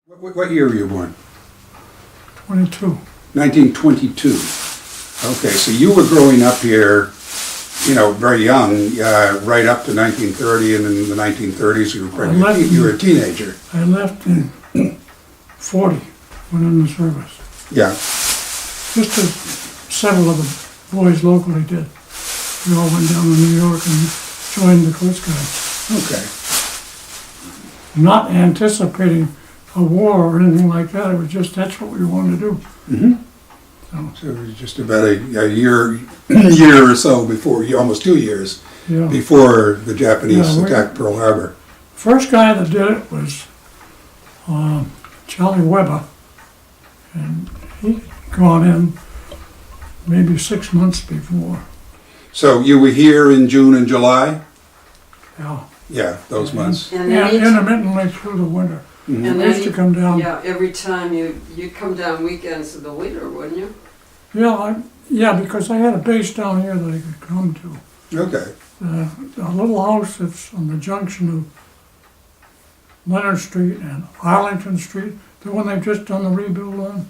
What year were you born? 22. 1922. Okay, so you were growing up here, very young, right up to 1930, and in the 1930s you were a teenager. I left in 40, went in the service. Yeah. Just as several of the boys locally did. We all went down to New York and joined the Coast Guard. Okay. Not anticipating a war or anything like that. It was just, that's what we wanted to do. Mm-hmm. So it was just about a year or so before, almost 2 years, before the Japanese attacked Pearl Harbor. First guy that did it was Charlie Weber, and he'd gone in maybe 6 months before. So you were here in June and July? Yeah. Yeah, those months. And intermittently through the winter. Mm-hmm. And I used to come down. Yeah, every time you'd come down weekends of the winter, wouldn't you? Yeah, because I had a base down here that I could come to. Okay. A little house that's on the junction of Leonard Street and Arlington Street, the one they've just done the rebuild on.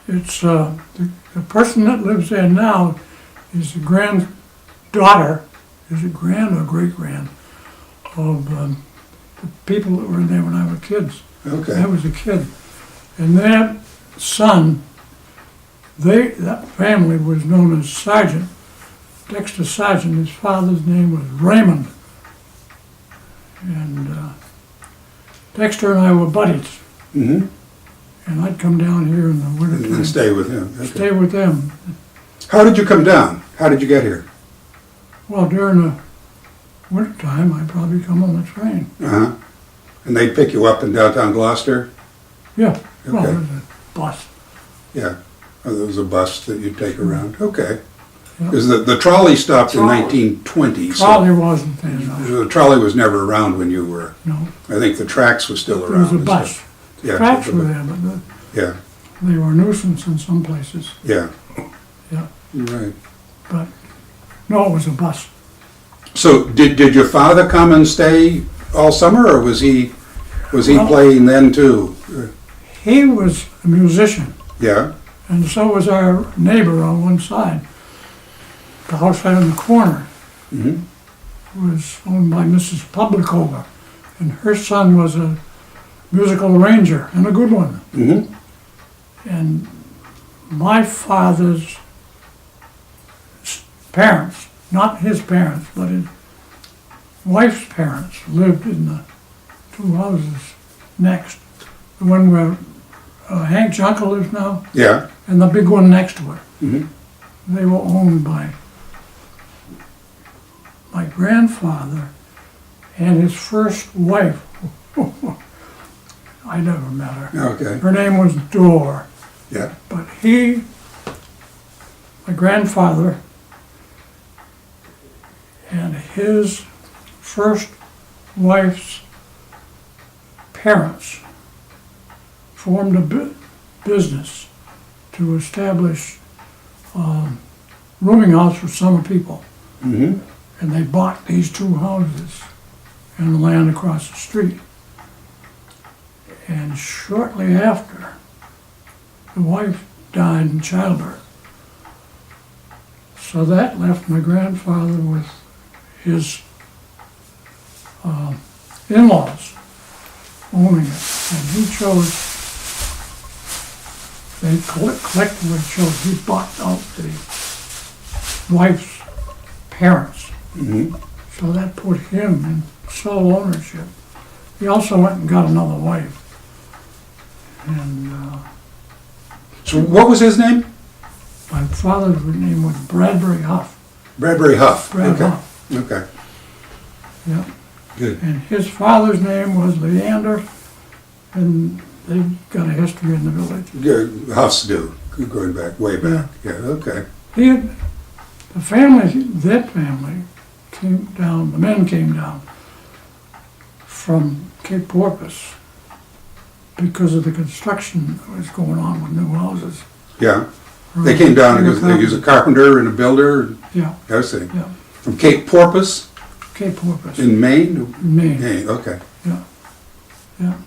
It's the person that lives there now is the granddaughter, is it grand or great-grand, of the people that were in there when I was kids. Okay. I was a kid. And their son, that family was known as Sergeant, Dexter Sergeant. His father's name was Raymond. And Dexter and I were buddies. Mm-hmm. And I'd come down here in the winter time. And stay with him. Okay. Stay with them. How did you come down? How did you get here? Well, during the winter time, I'd probably come on the train. Uh-huh. And they'd pick you up in downtown Gloucester? Yeah. Well, Okay. it was a bus. Yeah. Oh, there was a bus that you'd take around. Okay. Yeah. Because the trolley stopped in Trolley. 1920. Trolley wasn't there, no. The trolley was never around when you were. No. I think the tracks were still There around. was a and bus. stuff. Yeah. Tracks were there, but Yeah. they were a nuisance in some places. Yeah. Yeah. You're right. But, no, it was a bus. So did your father come and stay all summer, or was he Well- playing then too? He was a musician, Yeah. and so was our neighbor on one side. The house right in the corner Mm-hmm. was owned by Mrs. Publicover, and her son was a musical arranger, and a good one. Mm-hmm. And my father's parents, not his parents, but his wife's parents, lived in the two houses next. The one where Hank Junker lives now, Yeah. and the big one next to it. Mm-hmm. They were owned by my grandfather and his first wife. I never met her. Okay. Her name was Dor. Yeah. But my grandfather, and his first wife's parents formed a business to establish rooming house for summer people. Mm-hmm. And they bought these two houses and the land across the street. And shortly after, the wife died in childbirth. So that left my grandfather with his in-laws owning it. And he chose, they collectively chose, he bought out the wife's parents. Mm-hmm. So that put him in sole ownership. He also went and got another wife. And So what was his name? my father's name was Bradbury Huff. Bradbury Huff. Brad Okay. Huff. Okay. Yeah. Good. And his father's name was Leander, and they've got a history in the village. Good. Huffs do, going back, way back. Yeah. Okay. He had, that family came down, the men came down from Cape Porpoise because of the construction that was going on with new houses. Yeah. They came down because he was a carpenter and a builder. Yeah, I see. yeah, From Cape Porpoise Cape Porpoise, in Maine? Maine. Maine, okay. Yeah. Yeah.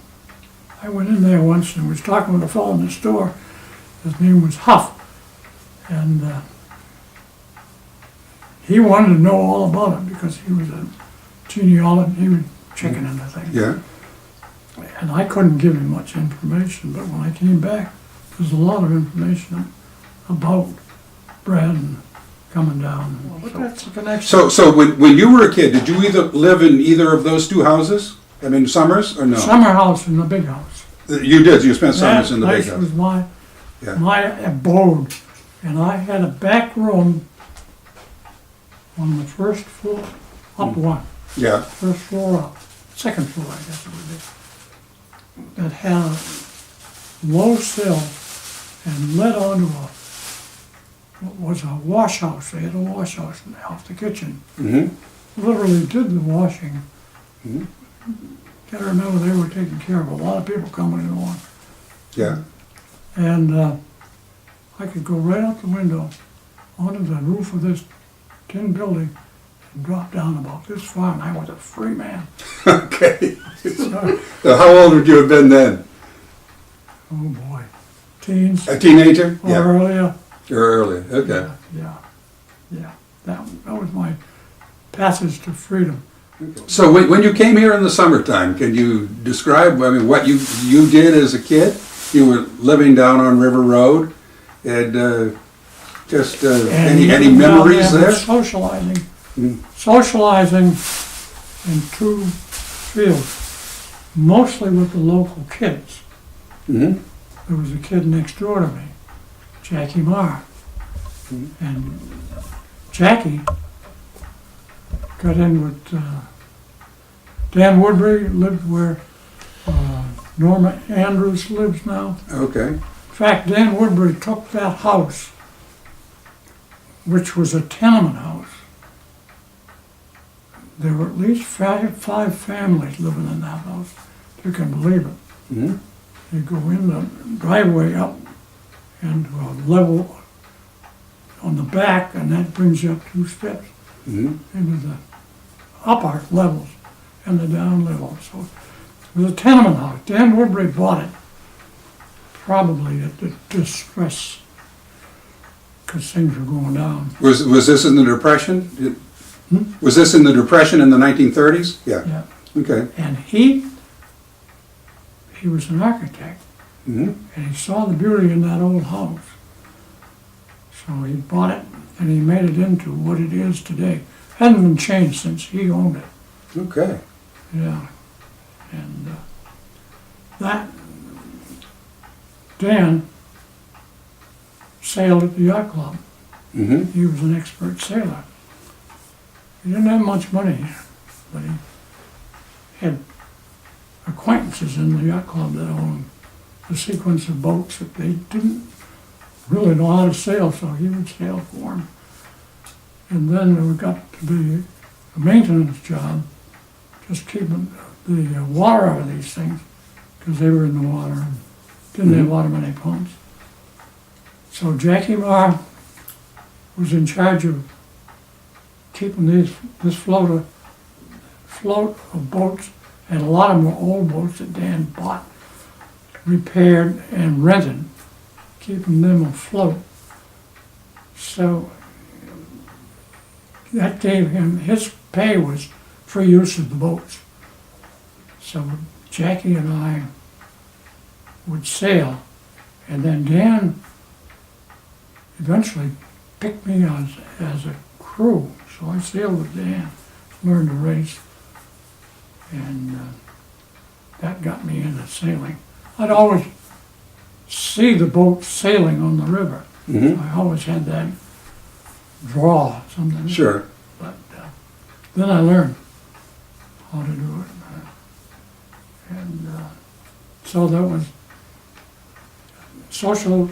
I went in there once and was talking with a fellow in the store. His name was Huff. And he wanted to know all about it because he was a genealogist. He was checking into things. Yeah. And I couldn't give him much information, but when I came back, there's a lot of information about Brad and coming down. But that's the connection. So when you were a kid, did you either live in either of those two houses? I mean, Summers or no? Summer house and the big house. You did. You spent summers in the big That house. was my Yeah. my abode, and I had a back room on the first floor, up one, Yeah. first floor up, second floor, I guess it would be, that had a low sill and led onto what was a wash house. They had a wash house off the kitchen. Mm-hmm. Literally did the washing. Mm-hmm. Gotta remember they were taking care of a lot of people coming and going. Yeah. And I could go right out the window onto the roof of this tin building and drop down about this far, and I was a free man. Okay. So, So how old would you have been then? oh boy, teens A teenager? or Yeah. earlier. Or earlier. Okay. Yeah. That was my passage to freedom. So when you came here in the summertime, can you describe, I mean, what you did as a kid? You were living down on River Road, and just any down memories there? Socializing. Mm. Socializing in two fields, mostly with the local kids. Mm-hmm. There was a kid next door to me, Jackie Marr. Mhm. And Jackie got in with Dan Woodbury, lived where Norma Andrews lives now. Okay. In fact, Dan Woodbury took that house, which was a tenement house. There were at least five families living in that house, if you can believe it. Mm-hmm. You go in the driveway up and a level on the back, and that brings you up 2 steps Mm-hmm. into the upper levels and the down levels. So it was a tenement house. Dan Woodbury bought it, probably at the distress, because things were going down. Was this in the Depression? Hmm? Was this in the Depression in the 1930s? Yeah. Yeah. Okay. And he was an architect, Mm-hmm. and he saw the beauty in that old house. So he bought it, and he made it into what it is today. Hasn't been changed since he owned it. Okay. Yeah. And that, Dan sailed at the yacht club. Mm-hmm. He was an expert sailor. He didn't have much money, but he had acquaintances in the yacht club that owned a sequence of boats that they didn't really know how to sail, so he would sail for them. And then it got to be a maintenance job, just keeping the water out of these things, because they were in the water and didn't have water pumps. So Jackie Marr was in charge of keeping this float of boats, and a lot of them were old boats that Dan bought, repaired, and rented, keeping them afloat. So that gave him, his pay was free use of the boats. So Jackie and I would sail, and then Dan eventually picked me as a crew. So I sailed with Dan, learned to race, and that got me into sailing. I'd always see the boats sailing on the river. Mm-hmm. I always had that draw, something. Sure. But then I learned how to do it. And so that was social,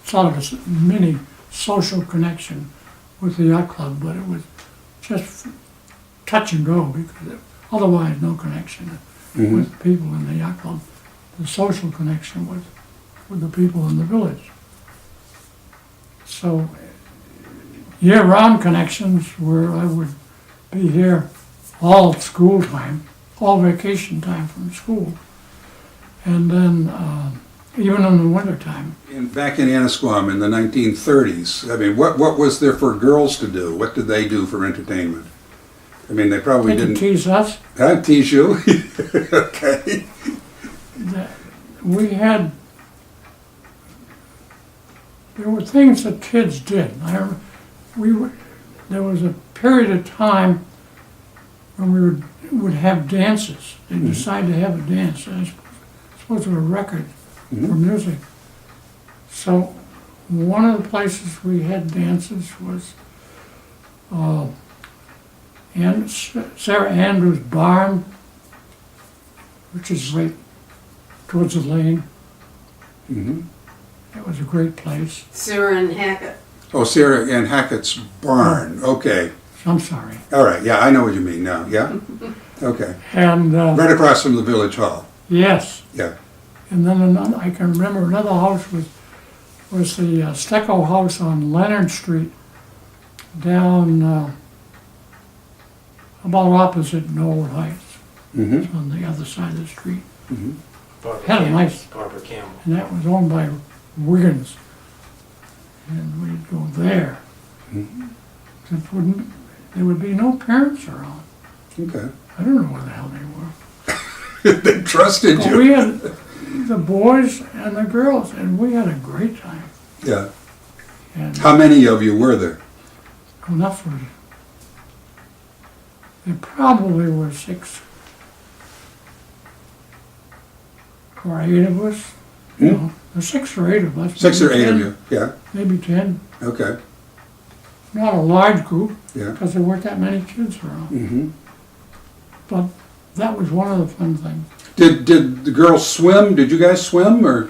sort of a mini social connection with the yacht club, but it was just touch and go, because otherwise no connection Mm-hmm. with people in the yacht club. The social connection was with the people in the village. So year-round connections where I would be here all school time, all vacation time from school. And then, even in the wintertime, Back in Annisquam in the 1930s, I mean, what was there for girls to do? What did they do for entertainment? I mean, they probably they could didn't. tease us. Huh? Tease you? Okay. We had, there were things that kids did. There was a period of time when we would have dances. They decided to have a dance. I suppose it was a record for music. So one of the places we had dances was Sarah Andrews' barn, which is right towards the lane. Mm-hmm. It was a great place. Sarah and Hackett. Oh, Sarah Ann Hackett's barn. Okay. I'm sorry. All right. Yeah, I know what you mean now. Yeah. Okay. And Right across from the village hall. yes, Yeah. and then another, I can remember another house was the Stecco house on Leonard Street, down about opposite Norwood Heights. Mm-hmm. It's on the other side of the street. Barbara Had a Campbell. nice, Barbara Campbell. and that was owned by Wiggins. And we'd go there. There would be no parents around. Okay. I don't know where the hell they were. They trusted But you. we had the boys and the girls, and we had a great time. Yeah. And How many of you were there? enough for, there probably were 6 or 8 of us. You know, there's 6 or 8 of us. 6 or maybe 8 of 10, you. Yeah. Maybe 10. Okay. Not a large group, Yeah. because there weren't that many kids around. Mm-hmm. But that was one of the fun things. Did the girls swim? Did you guys swim or?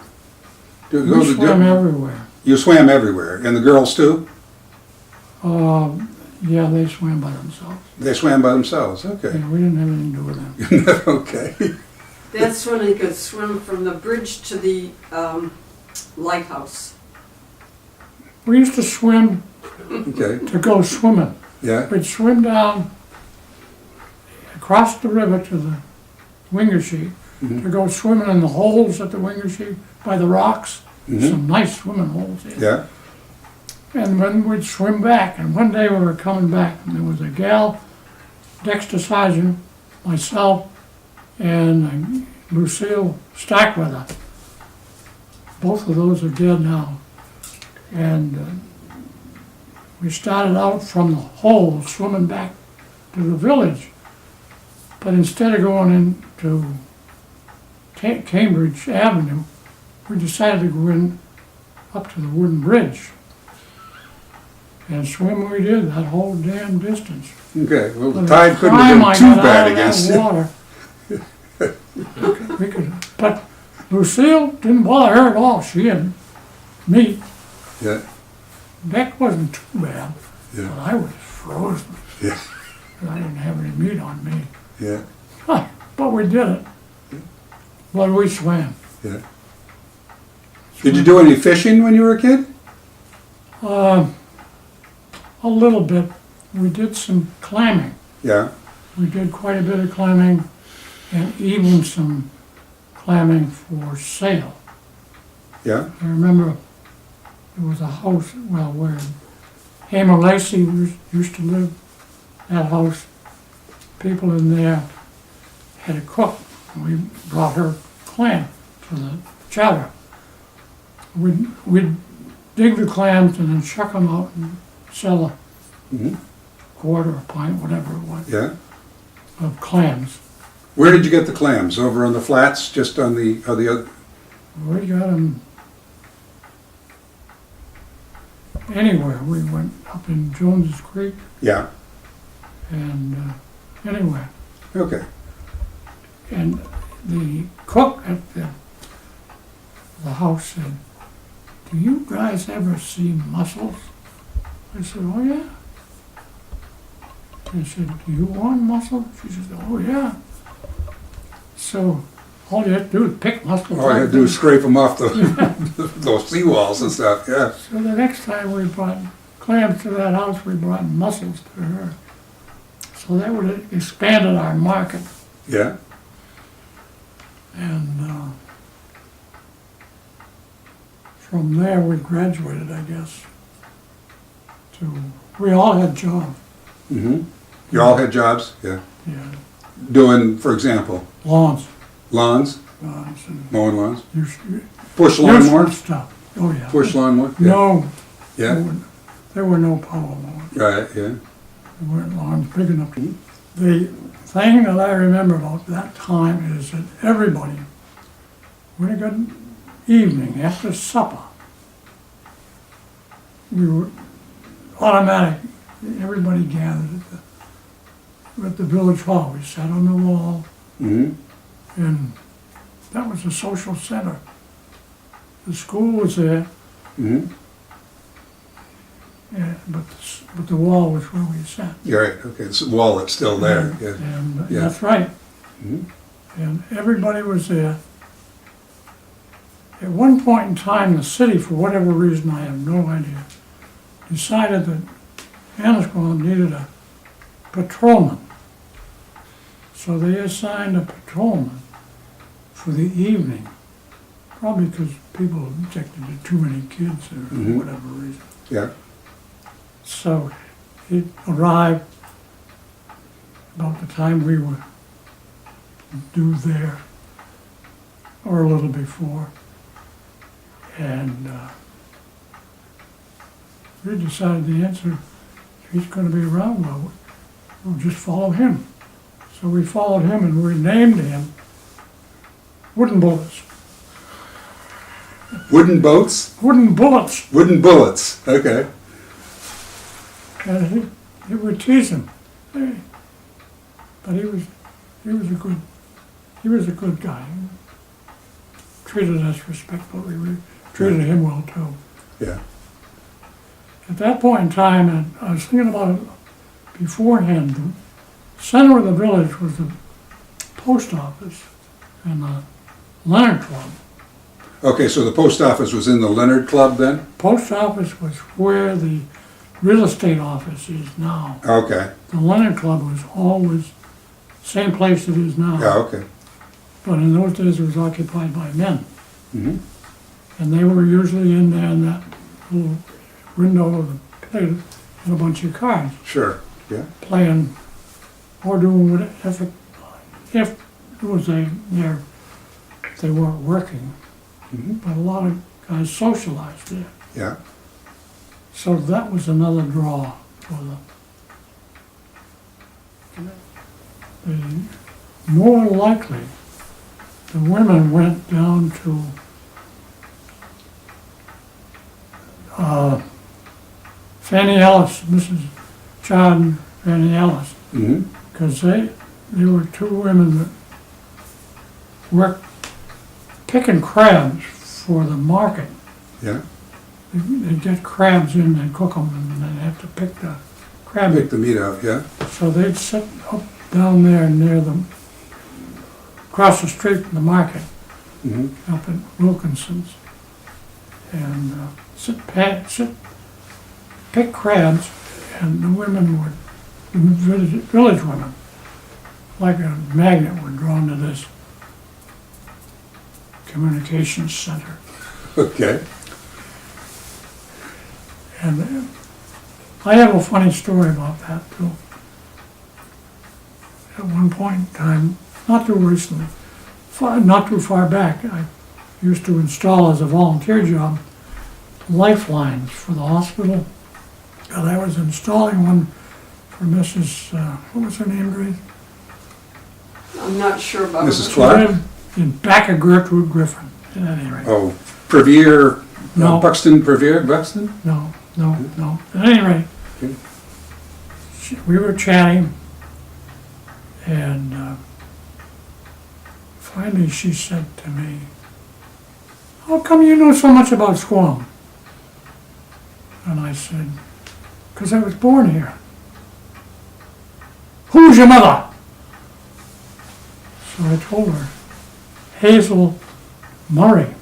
Did you go We to- swam everywhere. You swam everywhere, and the girls too. Yeah, they swam by themselves. They swam by themselves. Okay. Yeah, we didn't have anything to do with them. Okay. That's when he could swim from the bridge to the lighthouse. We used to swim Okay. to go swimming. Yeah. We'd swim down across the river to the Wingersheet to go swimming in the holes at the Wingersheet by the rocks. Some nice swimming holes there. Yeah. And then we'd swim back. And one day we were coming back, and there was a gal, Dexter Sargent, myself, and Lucille Starkweather. Both of those are dead now. And we started out from the hole, swimming back to the village. But instead of going into Cambridge Avenue, we decided to go in up to the wooden bridge. And swim we did that whole damn distance. Okay. Well, By the the tide couldn't time have I been too got out bad of that against you. water, we could, but Lucille didn't bother her at all. She had meat. Yeah. That wasn't too bad, but Yeah. I was frozen. Yeah. I didn't have any meat on me. Yeah. But we did it. But we swam. Yeah. Did you do any fishing when you were a kid? A little bit. We did some clamming. Yeah. We did quite a bit of clamming and even some clamming for sale. Yeah. I remember there was a house, well, where Hamer Lacey used to live, that house. People in there had a cook, and we brought her clam for the chowder. We'd dig the clams and then shuck them out and sell a Mhm. quart or a pint, whatever it was, Yeah. of clams. Where did you get the clams? Over on the flats, just on the other? We got them anywhere. We went up in Jones's Creek Yeah. and anywhere. Okay. And the cook at the house said, "Do you guys ever see mussels?" I said, "Oh yeah." I said, "Do you want mussels?" She said, "Oh yeah." So all you have to do is pick mussels. All I had to do is scrape them off the those seawalls and stuff. Yeah. So the next time we brought clams to that house, we brought mussels to her. So that would have expanded our market. Yeah. And from there, we graduated, I guess, we all had jobs. Mm-hmm. You all had jobs? Yeah. Yeah, Doing, for example, lawns, lawns, and mowing lawns, useful push lawnmower, stuff. Oh, yeah. push lawnmower? Yeah. No, Yeah. there were no power mowers. Right, yeah. There weren't lawns big enough. The thing that I remember about that time is that everybody, when it got evening, after supper, we were automatic, everybody gathered at the village hall. We sat on the wall, Mm-hmm. and that was the social center. The school was there, Mm-hmm. yeah, but the wall was where we sat. Yeah, right, okay, it's a wall that's still there, yeah. And Yeah. that's right. Mhm. And everybody was there. At one point in time, the city, for whatever reason, I have no idea, decided that Annisquam needed a patrolman. So they assigned a patrolman for the evening, probably because people objected to too many kids or for Mhm. whatever reason. Yeah, So he arrived about the time we were due there, or a little before. And we decided the answer, if he's going to be around, well, we'll just follow him. So we followed him and we named him Wooden Bullets. wooden boats, Wooden Bullets. wooden bullets, okay. And he would tease him. Hey. But he was a good guy. Treated us respectfully. We treated him well too. Yeah, At that point in time, and I was thinking about it beforehand, the center of the village was the post office and the Leonard Club. okay, so the post office was in the Leonard Club then? Post office was where the real estate office is now. Okay, The Leonard Club was always same place it is now. yeah, okay. But in those days, it was occupied by men. Mm-hmm. And they were usually in there in that little window of the plate with a bunch of cards, Sure, yeah, playing or doing whatever, if it was there, they weren't working. Mhm. But a lot of guys socialized there. yeah, So that was another draw for the more likely, the women went down to Fanny Ellis, Mrs. John Fanny Ellis, mm-hmm, because there were two women that worked picking crabs for the market. yeah. They'd get crabs in and cook them, and then have to pick the crab. Pick the meat out, yeah, So they'd sit up down there near them, across the street from the market, mm-hmm, up at Wilkinson's, and pick crabs, and the women would, the village women, like a magnet, were drawn to this communications center. okay, And I have a funny story about that too. At one point in time, not too recently, not too far back, I used to install as a volunteer job lifelines for the hospital. And I was installing one for Mrs., what was her name, Grace? I'm not sure about Mrs. it. Clark? Lived in back of Gertrude Griffin, at any rate. oh, Previer, No. Buxton, Previer, Buxton? No. At any rate, Okay. we were chatting, and finally she said to me, "How come you know so much about Squam?" And I said, "Because I was born here." "Who's your mother?" So I told her, "Hazel Murray."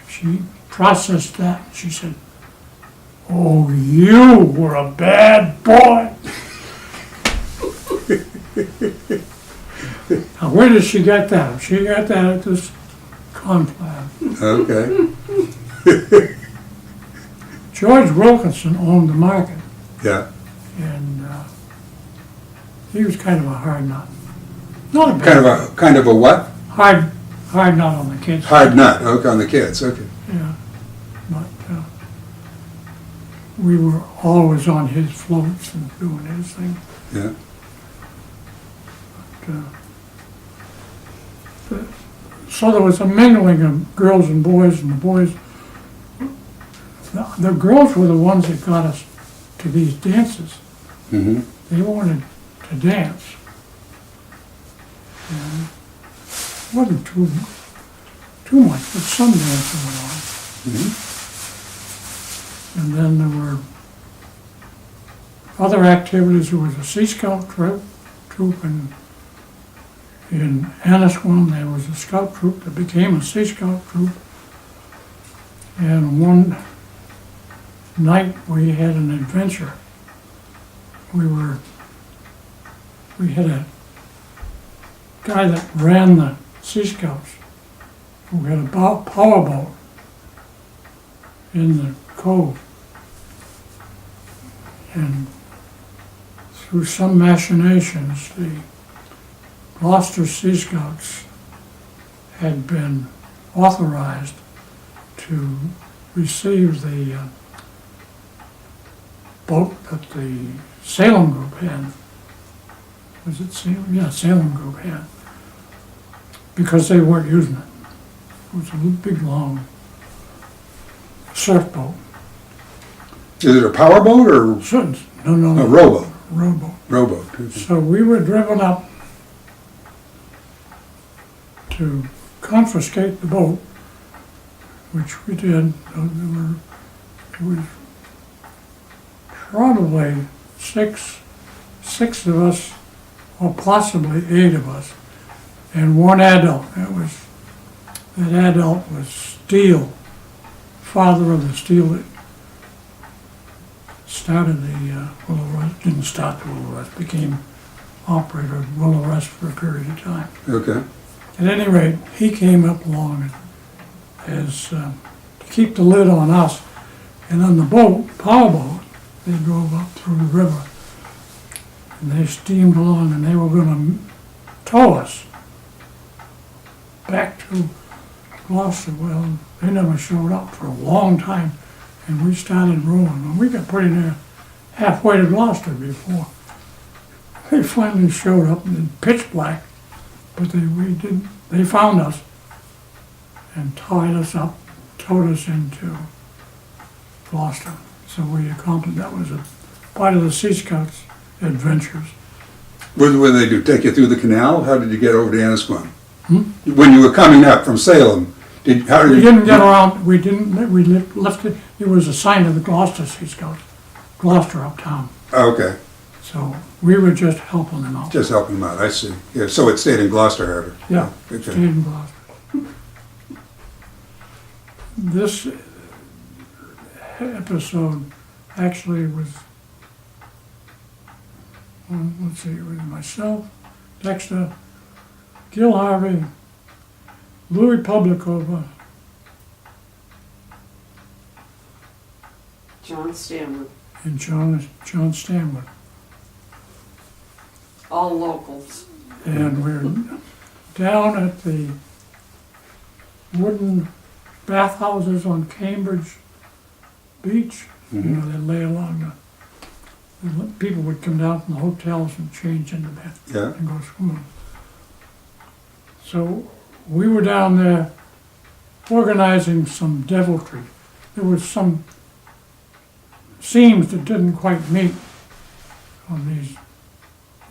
She processed that. She said, "Oh, you were a bad boy." Now, where did she get that? She got that at this confab. Okay, George Wilkinson owned the market, yeah. and he was kind of a hard nut. Not a bad, Kind of a what? hard nut on the kids. Hard nut, okay, on the kids, okay. Yeah, but we were always on his floats and doing his thing. Yeah, So there was a mingling of girls and boys, and the boys, the girls were the ones that got us to these dances. mm-hmm, They wanted to dance. And it wasn't too much, but some dancing went on. mm-hmm, And then there were other activities. There was a Sea Scout troop in Annisquam. There was a scout troop that became a Sea Scout troop. And one night we had an adventure. We had a guy that ran the Sea Scouts who had a power boat in the cove. And through some machinations, the Gloucester Sea Scouts had been authorized to receive the boat that the Salem group had. Was it Salem? Yeah, Salem group had. Because they weren't using it. It was a big, long surf boat. is it a power boat or Shouldn't. No. a rowboat? Rowboat. Rowboat, okay. So we were driven up to confiscate the boat, which we did. It was probably six of us, or possibly 8 of us, and one adult. That adult was Steele, father of the Steele that started the Willow Rest, didn't start the Willow Rest, became operator of Willow Rest for a period of time. Okay, At any rate, he came up along as to keep the lid on us. And on the boat, power boat, they drove up through the river. And they steamed along, and they were going to tow us back to Gloucester. Well, they never showed up for a long time, and we started rowing. And we got pretty near halfway to Gloucester before they finally showed up in pitch black. But they found us and tied us up, towed us into Gloucester. So we accomplished, that was a part of the Sea Scouts adventures. what did they do, take you through the canal? How did you get over to Annisquam? Hmm? When you were coming up from Salem, how did We you? didn't get around, we left it, it was a sign of the Gloucester Sea Scouts, Gloucester uptown. Okay, So we were just helping them out. just helping them out, I see. Yeah, so it stayed in Gloucester Harbor? Yeah, Okay. stayed in Gloucester. This episode actually was, let's see, it was myself, Dexter, Gil Harvey, Louis Publicover, John Stanwood, and John Stanwood. all locals. And we're down at the wooden bathhouses on Cambridge Beach. You know, they lay along the people would come down from the hotels and change into that Yeah, and go swimming. So we were down there organizing some deviltry. There was some seams that didn't quite meet on these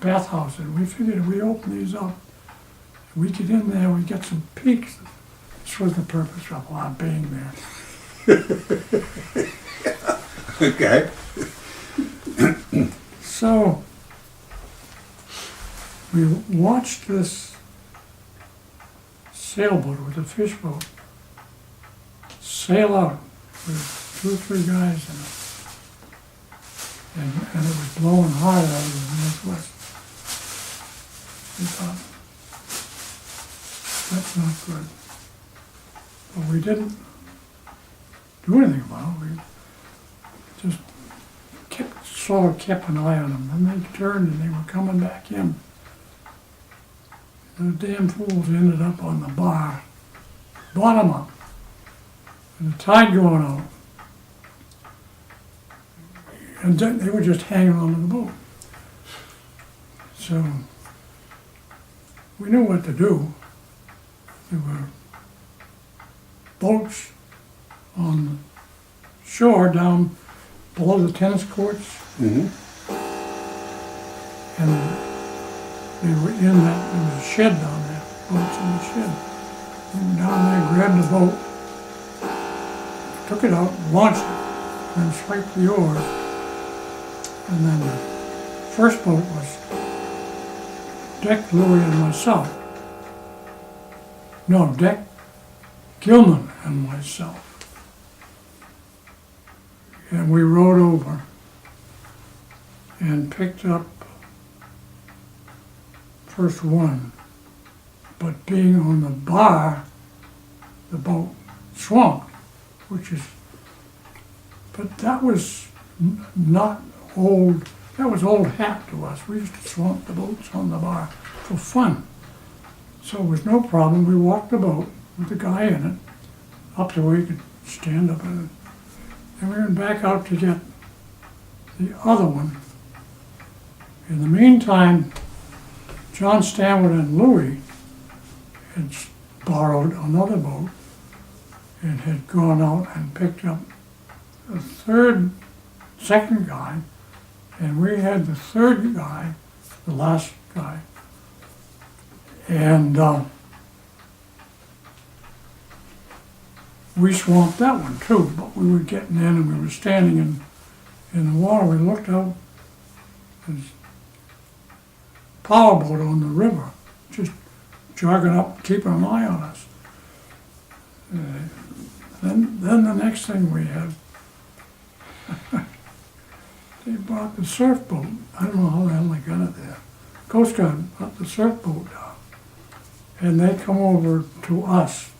bathhouses. We figured if we open these up, we get in there, we get some peaks. This was the purpose of our being there. okay. So we watched this sailboat with a fish boat sail out with 2 or 3 guys in it. And it was blowing hard out of the northwest. We thought, That's not good. But we didn't do anything about it. We just kept an eye on them. And they turned and they were coming back in. The damn fools ended up on the bar, bottom up, and the tide going out. And then they were just hanging on to the boat. So we knew what to do. There were boats on the shore down below the tennis courts, Mm-hmm. and they were in that, there was a shed down there, boats in the shed. We went down there, grabbed the boat, took it out, launched it, and swiped the oars. And then the first boat was Dick, Louie, and myself. No, Dick, Gilman, and myself. And we rowed over and picked up first one. But being on the bar, the boat swamped, which is, but that was not old, that was old hat to us. We used to swamp the boats on the bar for fun. So it was no problem. We walked the boat with the guy in it up to where he could stand up in it. And we went back out to get the other one. In the meantime, John Stanwood and Louie had borrowed another boat and had gone out and picked up the second guy, and we had the third guy, the last guy. And we swamped that one too, but we were getting in and we were standing in the water. We looked out, there's a powerboat on the river, just jogging up, keeping an eye on us. Then the next thing we had, they brought the surf boat. I don't know how the hell they got it there. Coast Guard brought the surf boat down. And they come over to us.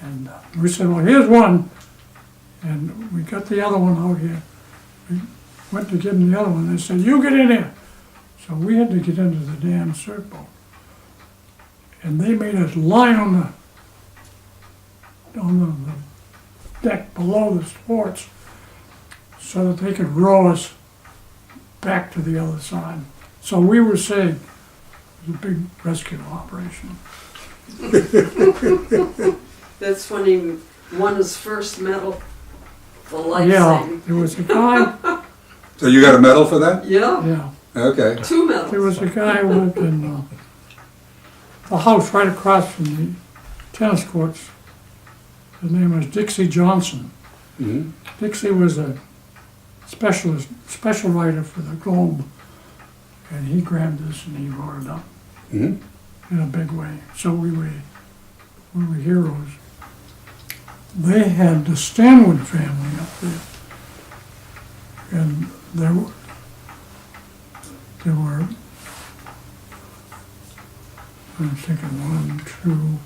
And we said, well, here's one. And we got the other one out here. We went to give them the other one. They said, you get in here. So we had to get into the damn surf boat. And they made us lie on the deck below the thwarts so that they could row us back to the other side. So we were saved. It was a big rescue operation. That's funny, won his first medal for life Yeah, saving. there was a guy, So you got a medal for that? Yeah, yeah, Okay. 2 medals. there was a guy who lived in a house right across from the tennis courts. His name was Dixie Johnson. Mm-hmm. Dixie was a special writer for the Globe, and he grabbed this and he wrote it up Mm-hmm. in a big way. So we were heroes. They had the Stanwood family up there, and there were, I'm thinking 1, 2,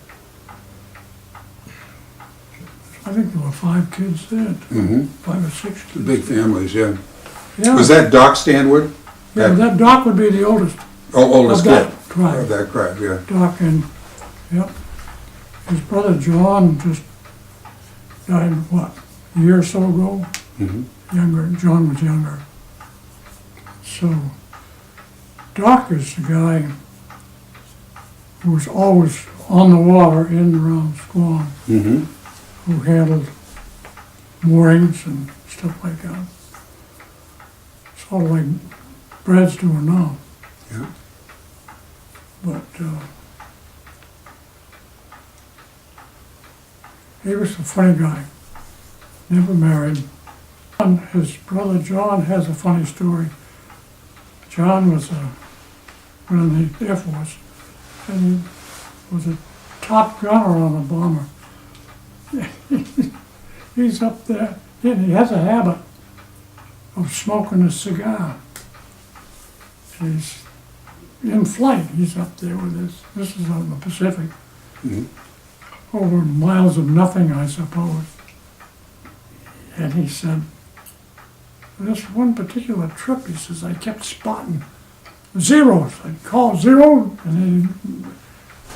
I think there were 5 kids there, Mm-hmm. 5 or 6 kids. Big families, yeah. Yeah. Was that Doc Stanwood? Yeah, that Doc would be the oldest Oh, oldest of that kid. tribe. Of that tribe, yeah. Doc and, yep. His brother John just died, what, a year or so ago? Mm-hmm. Younger, John was younger. So, Doc is the guy who was always on the water in and around Squam, Mm-hmm. who handled moorings and stuff like that. Sort of like Brad's doing now. Yeah. But he was a funny guy, never married. And his brother John has a funny story. John was in the Air Force, and he was a top gunner on a bomber. He's up there, and he has a habit of smoking a cigar. He's in flight. He's up there with this is on the Pacific. Mhm. Over miles of nothing, I suppose. And he said, this one particular trip, he says, I kept spotting zeros. I'd call zero, and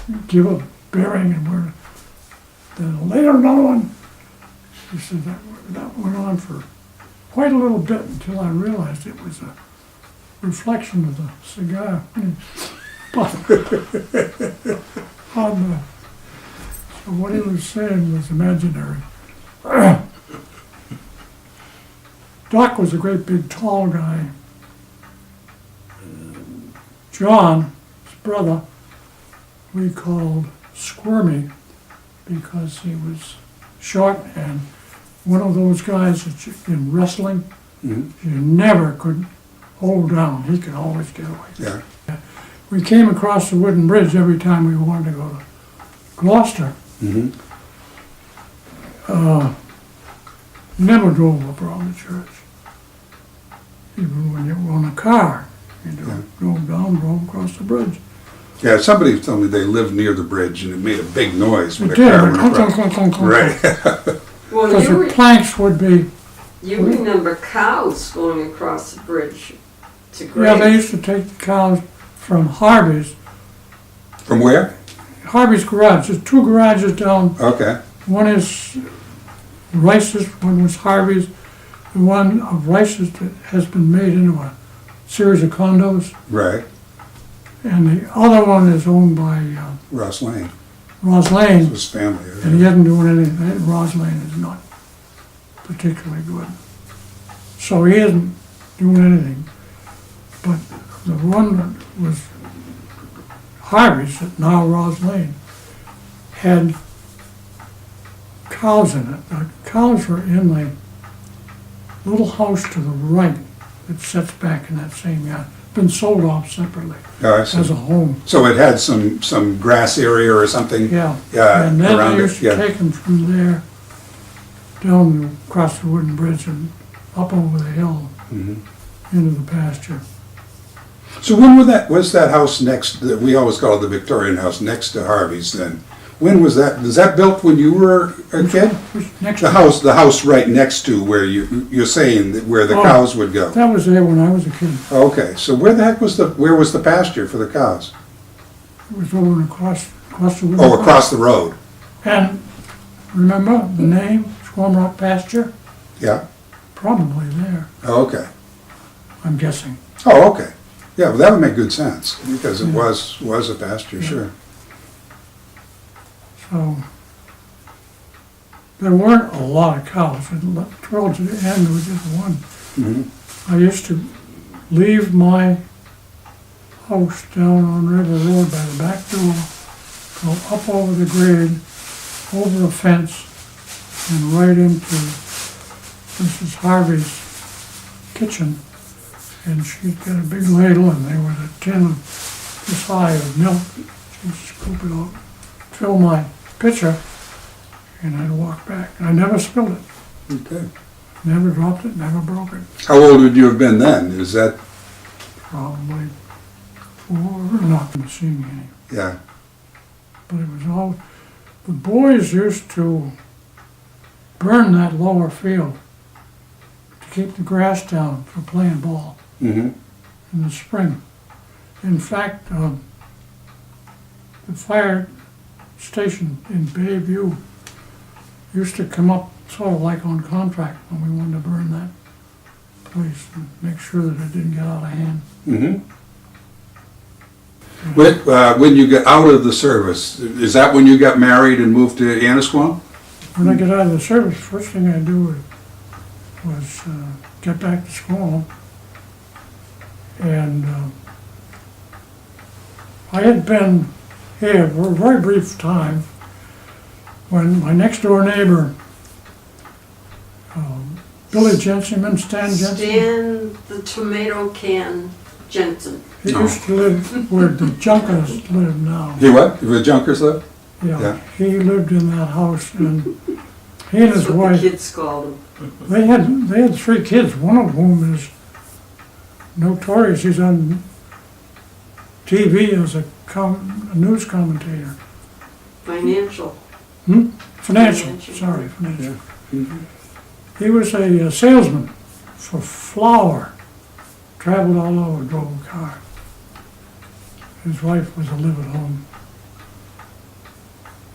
he'd give a bearing, and then later another one. He said that went on for quite a little bit until I realized it was a reflection of the cigar. But so what he was saying was imaginary. Doc was a great big tall guy. John, his brother, we called Squirmy because he was short and one of those guys that in wrestling, Mhm. you never could hold down. He could always get away. Yeah. We came across the wooden bridge every time we wanted to go to Gloucester. Mhm. Never drove up around the church. Even when you were on a car, you drove down, drove across the bridge. Yeah, somebody told me they lived near the bridge and it made a big noise when It the did, car but went clunk, across. clunk, clunk, clunk, Right. Well, because the planks would be, you remember cows going across the bridge to yeah, graze. they used to take the cows from Harvey's From where? garage. There's two garages down. Okay. One is Rice's, one was Harvey's. The one of Rice's that has been made into a series of condos. Right. And the other one is owned by Ross Lane. Ross Lane. His family. And he isn't doing anything. Ross Lane is not particularly good. So he isn't doing anything. But the one that was Harvey's, that now Ross Lane, had cows in it. The cows were in the little house to the right that sits back in that same yard. Been sold off separately Oh, I see. as a home. So it had some grass area or something? Yeah. Yeah, And then around they it, used to yeah. take them from there down across the wooden bridge and up over the hill Mhm. into the pasture. So when was that house next, we always call it the Victorian house, next to Harvey's then? When was that built when you were a kid? Next, The house right next to where you're saying that where the Oh. cows would go? that was there when I was a kid. Okay, so where was the pasture for the cows? It was over and across the wooden Oh, bridge. across the road, And remember the name, Squam Rock Pasture? yeah? Probably there, Oh, okay. I'm guessing. Oh, okay. Yeah, well, that would make good sense, because it Yeah. was a pasture, Yeah. sure. So there weren't a lot of cows. Towards the end, there was just one. Mhm. I used to leave my house down on River Road by the back door, go up over the grade, over a fence, and right into Mrs. Harvey's kitchen. And she'd get a big ladle, and there was a tin this high of milk. She'd scoop it out, fill my pitcher, and I'd walk back. I never spilled it, Okay. never dropped it, never broke it. How old would you have been then? Is that, Probably 4, not seeing any. yeah, But it was all, the boys used to burn that lower field to keep the grass down for playing ball mm-hmm, in the spring. In fact, the fire station in Bayview used to come up sort of like on contract when we wanted to burn that place and make sure that it didn't get out of hand. mm-hmm. When you get out of the service, is that when you got married and moved to Annisquam? When I get out of the service, first thing I do was get back to school. And I had been here for a very brief time when my next door neighbor, Billy Jensen, Stan Jensen, Stan the tomato can Jensen. he Oh. used to live where the Junkers live now. He what? The Junkers live? Yeah, Yeah. he lived in that house, and he and his That's what the wife, kids called him. they had 3 kids, one of whom is notorious. He's on TV as a news commentator. Financial. Financial, sorry, financial. He was a salesman for flour, traveled all over, drove a car. His wife was a live-at-home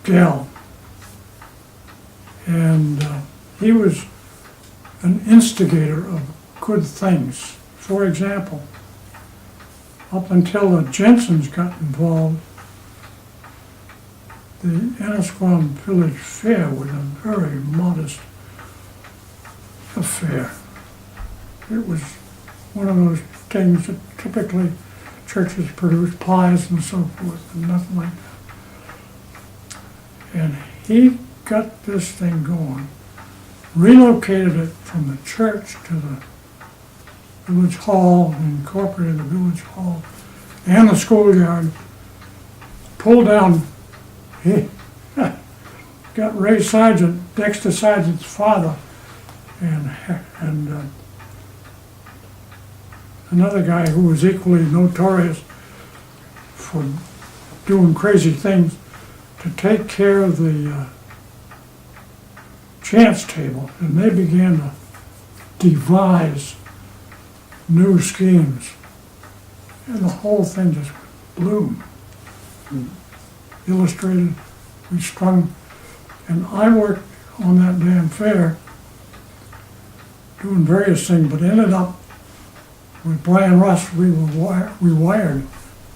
gal. And he was an instigator of good things. For example, up until the Jensens got involved, the Annisquam Village Fair was a very modest affair. It was one of those things that typically churches produce pies and so forth, and nothing like that. And he got this thing going, relocated it from the church to the village hall, incorporated the village hall and the schoolyard, pulled down, he got Ray Sargent, Dexter Sargent's father, and another guy who was equally notorious for doing crazy things, to take care of the chance table, and they began to devise new schemes, and the whole thing just bloomed. Illustrated, we strung, and I worked on that damn fair, doing various things, but ended up with Brian Russ. We wired,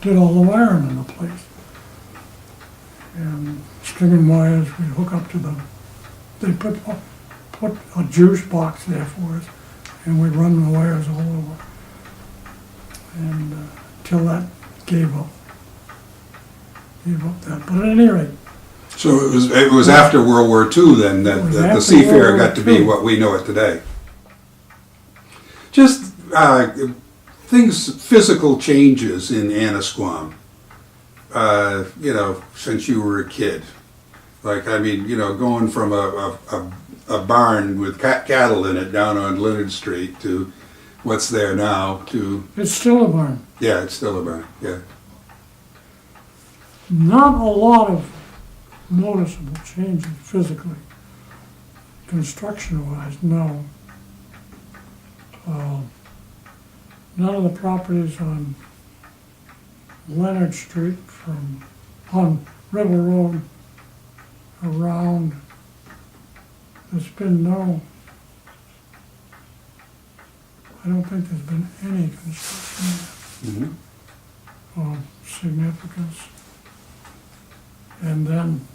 did all the wiring in the place, and stringing wires. We'd hook up to the. They put a juice box there for us, and we'd run the wires all over, and till that gave up that. But at any rate. So it was after World War II then that the Seafair got to be what we know it today. Just physical changes in Annisquam, since you were a kid. Like, I mean, going from a barn with cattle in it down on Leonard Street to what's there now to... It's still a barn. Yeah, it's still a barn, yeah. Not a lot of noticeable changes physically. Construction-wise, no. None of the properties on Leonard Street on River Road around, there's been I don't think there's been any construction of significance. And then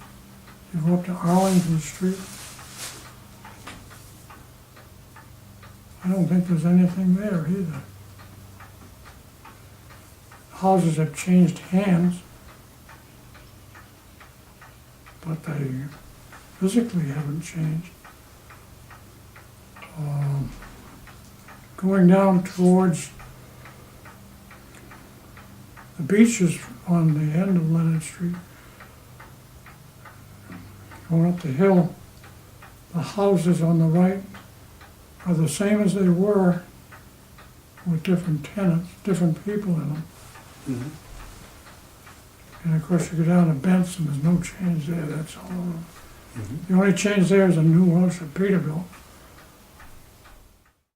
you go up to Arlington Street. I don't think there's anything there either. Houses have changed hands, but they physically haven't changed. Going down towards the beaches on the end of Leonard Street, going up the hill, the houses on the right are the same as they were, with different tenants, different people in them. And of course, you go down to Benson, there's no change there, that's all. The only change there is a new house at Peterbilt.